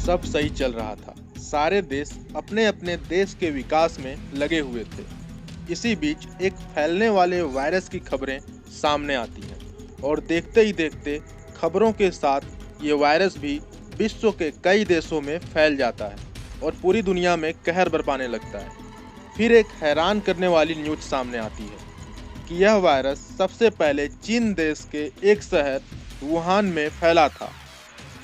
सब सही चल रहा था। सारे देश अपने अपने देश के विकास में लगे हुए थे। इसी बीच एक फैलने वाले वायरस की खबरें सामने आती हैं और देखते ही देखते खबरों के साथ ये वायरस भी विश्व के कई देशों में फैल जाता है और पूरी दुनिया में कहर बरपाने लगता है। फिर एक हैरान करने वाली न्यूज़ सामने आती है कि यह वायरस सबसे पहले चीन देश के एक शहर वुहान में फैला था,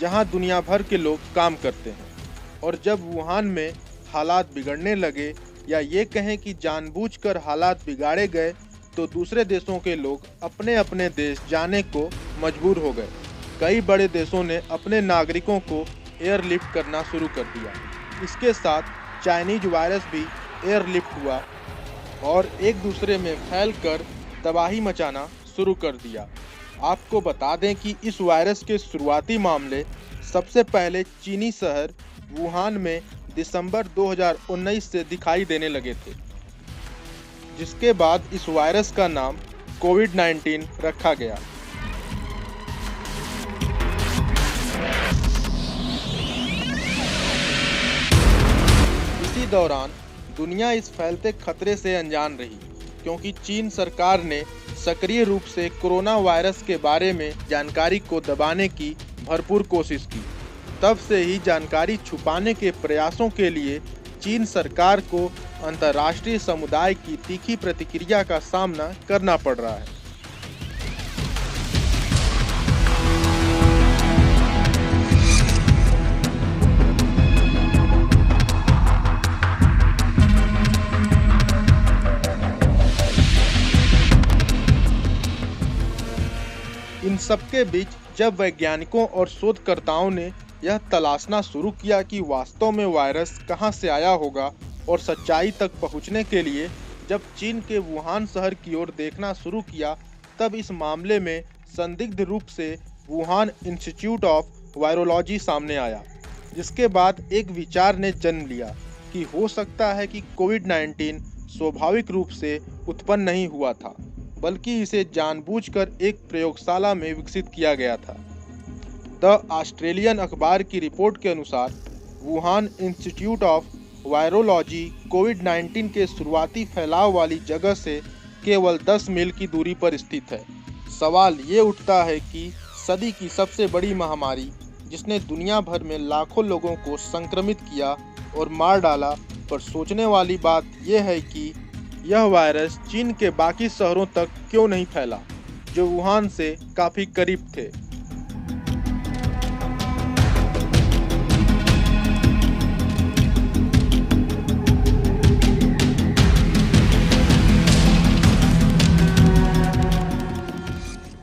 जहां दुनिया भर के लोग काम करते हैं। और जब वुहान में हालात बिगड़ने लगे, या ये कहें कि जानबूझकर हालात बिगाड़े गए, तो दूसरे देशों के लोग अपने अपने देश जाने को मजबूर हो गए। कई बड़े देशों ने अपने नागरिकों को एयरलिफ्ट करना शुरू कर दिया। इसके साथ चाइनीज वायरस भी एयरलिफ्ट हुआ और एक दूसरे में फैलकर तबाही मचाना शुरू कर दिया। आपको बता दें कि इस वायरस के शुरुआती मामले सबसे पहले चीनी शहर वुहान में दिसंबर 2019 से दिखाई देने लगे थे, जिसके बाद इस वायरस का नाम कोविड-19 रखा गया। इसी दौरान दुनिया इस फैलते खतरे से अनजान रही, क्योंकि चीन सरकार ने सक्रिय रूप से कोरोना वायरस के बारे में जानकारी को दबाने की भरपूर कोशिश की। तब से ही जानकारी छुपाने के प्रयासों के लिए चीन सरकार को अंतर्राष्ट्रीय समुदाय की तीखी प्रतिक्रिया का सामना करना पड़ रहा है। इन सबके बीच जब वैज्ञानिकों और शोधकर्ताओं ने यह तलाशना शुरू किया कि वास्तव में वायरस कहां से आया होगा, और सच्चाई तक पहुंचने के लिए जब चीन के वुहान शहर की ओर देखना शुरू किया, तब इस मामले में संदिग्ध रूप से वुहान इंस्टीट्यूट ऑफ वायरोलॉजी सामने आया, जिसके बाद एक विचार ने जन्म लिया कि हो सकता है कि कोविड-19 स्वाभाविक रूप से उत्पन्न नहीं हुआ था, बल्कि इसे जानबूझकर एक प्रयोगशाला में विकसित किया गया था। द ऑस्ट्रेलियन अखबार की रिपोर्ट के अनुसार वुहान इंस्टीट्यूट ऑफ वायरोलॉजी कोविड-19 के शुरुआती फैलाव वाली जगह से केवल 10 मील की दूरी पर स्थित है। सवाल ये उठता है कि सदी की सबसे बड़ी महामारी, जिसने दुनिया भर में लाखों लोगों को संक्रमित किया और मार डाला, पर सोचने वाली बात यह है कि यह वायरस चीन के बाकी शहरों तक क्यों नहीं फैला, जो वुहान से काफी करीब थे।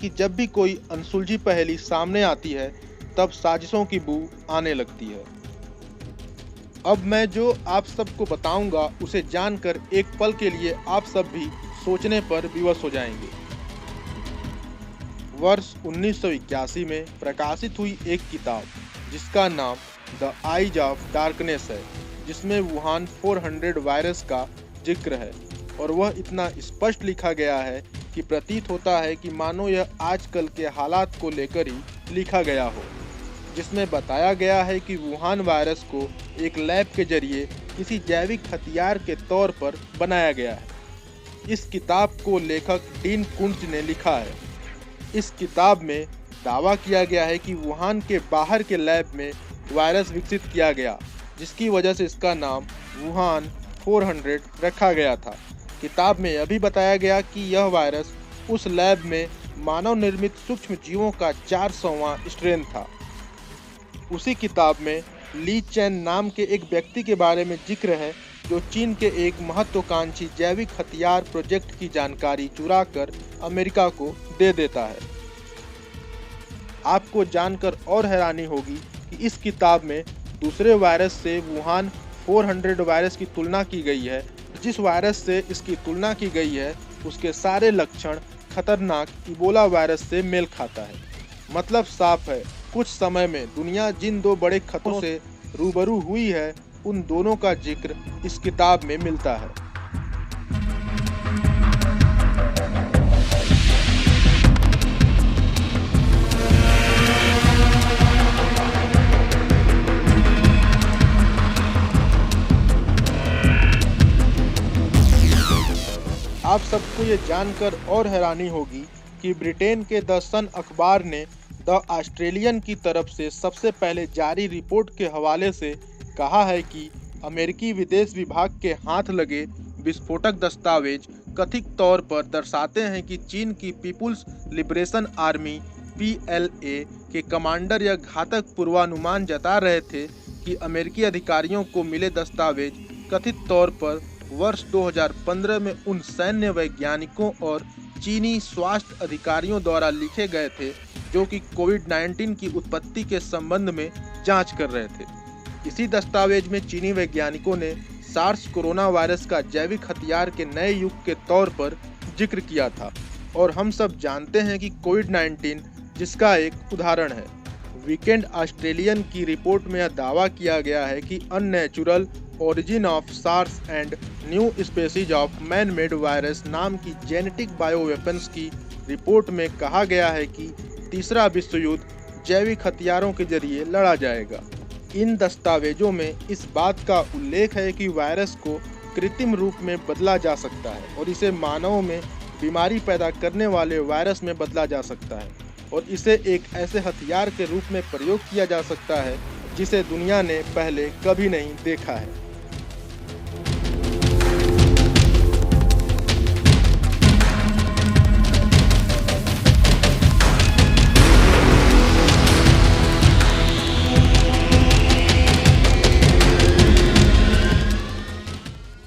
कि जब भी कोई अनसुलझी पहेली सामने आती है, तब साजिशों की बू आने लगती है। अब मैं जो आप सबको बताऊंगा, उसे जानकर एक पल के लिए आप सब भी सोचने पर विवश हो जाएंगे। वर्ष 1981 में प्रकाशित हुई एक किताब, जिसका नाम द आइज ऑफ डार्कनेस है, जिसमें वुहान 400 वायरस का जिक्र है, और वह इतना स्पष्ट लिखा गया है कि प्रतीत होता है कि मानो यह आजकल के हालात को लेकर ही लिखा गया हो, जिसमें बताया गया है कि वुहान वायरस को एक लैब के जरिए किसी जैविक हथियार के तौर पर बनाया गया है। इस किताब को लेखक डीन कुंट्ज ने लिखा है। इस किताब में दावा किया गया है कि वुहान के बाहर के लैब में वायरस विकसित किया गया, जिसकी वजह से इसका नाम वुहान 400 रखा गया था। किताब में यह भी बताया गया कि यह वायरस उस लैब में मानव निर्मित सूक्ष्म जीवों का 400वां स्ट्रेन था। उसी किताब में ली चैन नाम के एक व्यक्ति के बारे में जिक्र है, जो चीन के एक महत्वाकांक्षी जैविक हथियार प्रोजेक्ट की जानकारी चुराकर अमेरिका को दे देता है। आपको जानकर और हैरानी होगी कि इस किताब में दूसरे वायरस से वुहान 400 वायरस की तुलना की गई है। जिस वायरस से इसकी तुलना की गई है, उसके सारे लक्षण खतरनाक इबोला वायरस से मेल खाता है। मतलब साफ है, कुछ समय में दुनिया जिन दो बड़े खतरों से रूबरू हुई है, उन दोनों का जिक्र इस किताब में मिलता है। आप सबको ये जानकर और हैरानी होगी कि ब्रिटेन के द सन अखबार ने द ऑस्ट्रेलियन की तरफ से सबसे पहले जारी रिपोर्ट के हवाले से कहा है कि अमेरिकी विदेश विभाग के हाथ लगे विस्फोटक दस्तावेज कथित तौर पर दर्शाते हैं कि चीन की पीपुल्स लिबरेशन आर्मी PLA के कमांडर यह घातक पूर्वानुमान जता रहे थे कि अमेरिकी अधिकारियों को मिले दस्तावेज कथित तौर पर वर्ष 2015 में उन सैन्य वैज्ञानिकों और चीनी स्वास्थ्य अधिकारियों द्वारा लिखे गए थे जो कि कोविड-19 की उत्पत्ति के संबंध में जांच कर रहे थे। इसी दस्तावेज में चीनी वैज्ञानिकों ने सार्स कोरोना वायरस का जैविक हथियार के नए युग के तौर पर जिक्र किया था और हम सब जानते हैं कि कोविड-19 जिसका एक उदाहरण है। वीकेंड ऑस्ट्रेलियन की रिपोर्ट में यह दावा किया गया है कि unnatural origin of SARS and new species of man made virus नाम की जेनेटिक बायोवेपन्स की रिपोर्ट में कहा गया है कि तीसरा विश्व युद्ध जैविक हथियारों के जरिए लड़ा जाएगा। इन दस्तावेजों में इस बात का उल्लेख है कि वायरस को कृत्रिम रूप में बदला जा सकता है और इसे मानवों में बीमारी पैदा करने वाले वायरस में बदला जा सकता है और इसे एक ऐसे हथियार के रूप में प्रयोग किया जा सकता है जिसे दुनिया ने पहले कभी नहीं देखा है।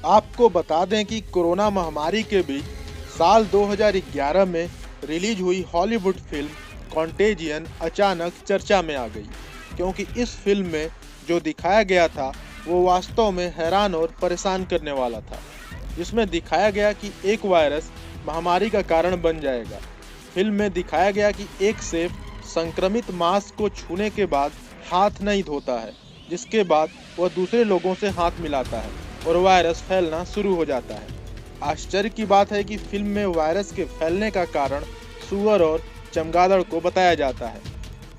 आपको बता दें कि कोरोना महामारी के बीच साल 2011 में रिलीज हुई हॉलीवुड फिल्म कॉन्टेजियन अचानक चर्चा में आ गई, क्योंकि इस फिल्म में जो दिखाया गया था वो वास्तव में हैरान और परेशान करने वाला था, जिसमें दिखाया गया कि एक वायरस महामारी का कारण बन जाएगा। फिल्म में दिखाया गया कि एक शेफ संक्रमित मांस को छूने के बाद हाथ नहीं धोता है, जिसके बाद वह दूसरे लोगों से हाथ मिलाता है और वायरस फैलना शुरू हो जाता है। आश्चर्य की बात है कि फिल्म में वायरस के फैलने का कारण सूअर और चमगादड़ को बताया जाता है।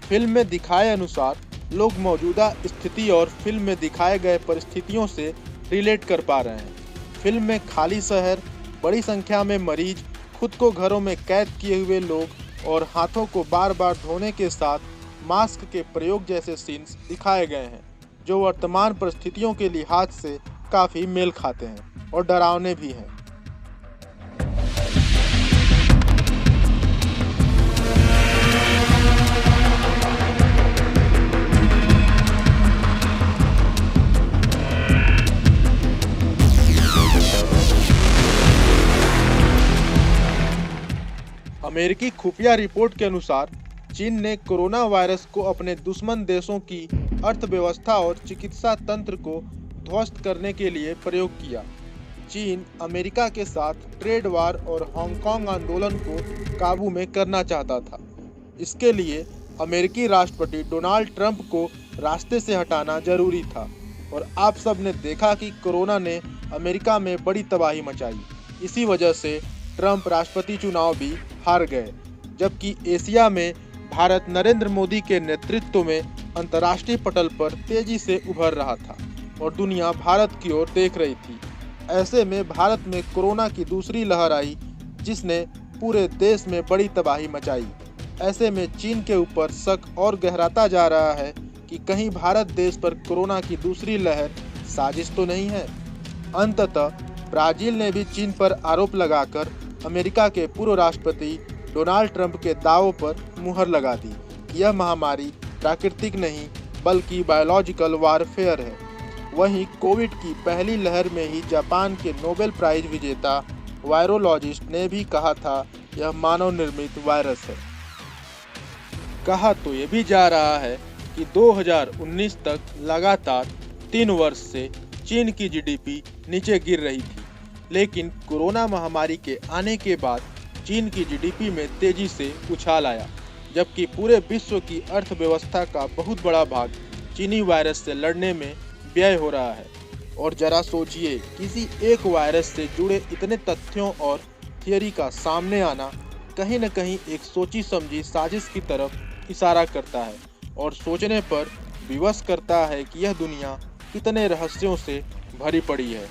फिल्म में दिखाए अनुसार लोग मौजूदा स्थिति और फिल्म में दिखाए गए परिस्थितियों से रिलेट कर पा रहे हैं। फिल्म में खाली शहर, बड़ी संख्या में मरीज, खुद को घरों में कैद किए हुए लोग और हाथों को बार बार धोने के साथ मास्क के प्रयोग जैसे सीन्स दिखाए गए हैं, जो वर्तमान परिस्थितियों के लिहाज से काफ़ी मेल खाते हैं और डरावने भी हैं। अमेरिकी खुफिया रिपोर्ट के अनुसार चीन ने कोरोना वायरस को अपने दुश्मन देशों की अर्थव्यवस्था और चिकित्सा तंत्र को ध्वस्त करने के लिए प्रयोग किया। चीन अमेरिका के साथ ट्रेड वार और हांगकांग आंदोलन को काबू में करना चाहता था। इसके लिए अमेरिकी राष्ट्रपति डोनाल्ड ट्रंप को रास्ते से हटाना जरूरी था और आप सब ने देखा कि कोरोना ने अमेरिका में बड़ी तबाही मचाई। इसी वजह से ट्रंप राष्ट्रपति चुनाव भी हार गए, जबकि एशिया में भारत नरेंद्र मोदी के नेतृत्व में अंतर्राष्ट्रीय पटल पर तेजी से उभर रहा था और दुनिया भारत की ओर देख रही थी। ऐसे में भारत में कोरोना की दूसरी लहर आई, जिसने पूरे देश में बड़ी तबाही मचाई। ऐसे में चीन के ऊपर शक और गहराता जा रहा है कि कहीं भारत देश पर कोरोना की दूसरी लहर साजिश तो नहीं है। अंततः ब्राजील ने भी चीन पर आरोप लगाकर अमेरिका के पूर्व राष्ट्रपति डोनाल्ड ट्रंप के दावों पर मुहर लगा दी कि यह महामारी प्राकृतिक नहीं बल्कि बायोलॉजिकल वारफेयर है। वहीं कोविड की पहली लहर में ही जापान के नोबेल प्राइज विजेता वायरोलॉजिस्ट ने भी कहा था यह मानव निर्मित वायरस है। कहा तो ये भी जा रहा है कि 2019 तक लगातार 3 वर्ष से चीन की जीडीपी नीचे गिर रही थी, लेकिन कोरोना महामारी के आने के बाद चीन की जीडीपी में तेजी से उछाल आया, जबकि पूरे विश्व की अर्थव्यवस्था का बहुत बड़ा भाग चीनी वायरस से लड़ने में व्यय हो रहा है। और जरा सोचिए, किसी एक वायरस से जुड़े इतने तथ्यों और थियरी का सामने आना कहीं न कहीं एक सोची समझी साजिश की तरफ इशारा करता है और सोचने पर विवश करता है कि यह दुनिया कितने रहस्यों से भरी पड़ी है।